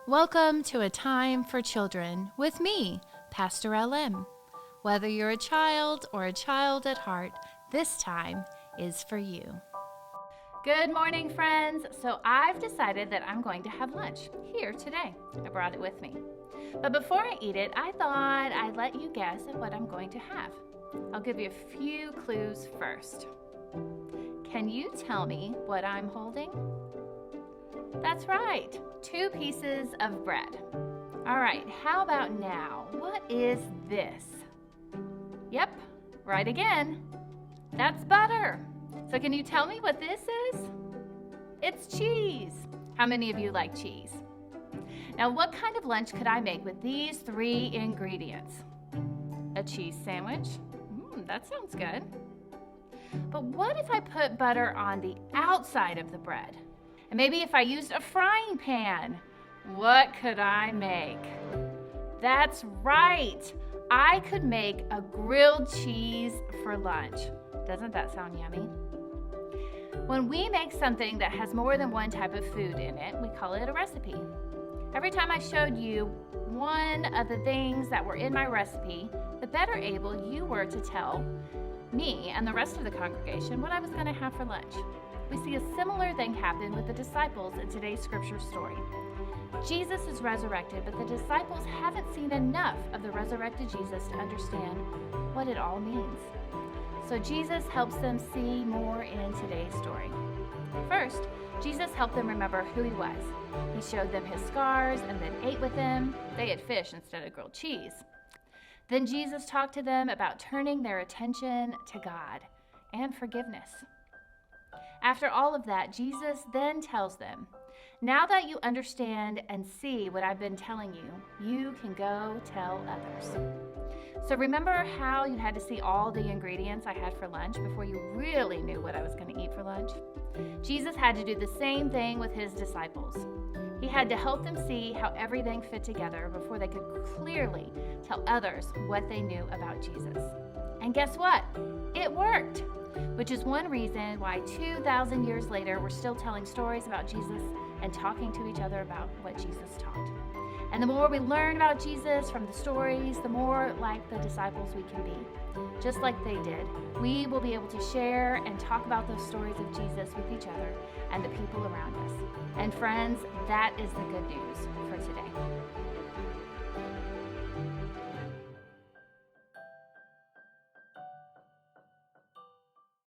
Welcome to A Time for Children with me, Pastor LM. Whether you're a child or a child at heart, this time is for you. Good morning, friends. So I've decided that I'm going to have lunch here today. I brought it with me. But before I eat it, I thought I'd let you guess at what I'm going to have. I'll give you a few clues first. Can you tell me what I'm holding? That's right, 2 pieces of bread. All right, how about now? What is this? Yep, right again. That's butter. So can you tell me what this is? It's cheese. How many of you like cheese? Now, what kind of lunch could I make with these 3 ingredients? A cheese sandwich? That sounds good. But what if I put butter on the outside of the bread? And maybe if I used a frying pan, what could I make? That's right. I could make a grilled cheese for lunch. Doesn't that sound yummy? When we make something that has more than one type of food in it, we call it a recipe. Every time I showed you one of the things that were in my recipe, the better able you were to tell me and the rest of the congregation what I was going to have for lunch. We see a similar thing happen with the disciples in today's scripture story. Jesus is resurrected, but the disciples haven't seen enough of the resurrected Jesus to understand what it all means. So Jesus helps them see more in today's story. First, Jesus helped them remember who he was. He showed them his scars and then ate with them. They had fish instead of grilled cheese. Then Jesus talked to them about turning their attention to God and forgiveness. After all of that, Jesus then tells them, now that you understand and see what I've been telling you, you can go tell others. So remember how you had to see all the ingredients I had for lunch before you really knew what I was going to eat for lunch? Jesus had to do the same thing with his disciples. He had to help them see how everything fit together before they could clearly tell others what they knew about Jesus. And guess what? It worked, which is one reason why 2,000 years later, we're still telling stories about Jesus and talking to each other about what Jesus taught. And the more we learn about Jesus from the stories, the more like the disciples we can be. Just like they did, we will be able to share and talk about those stories of Jesus with each other and the people around us. And friends, that is the good news for today.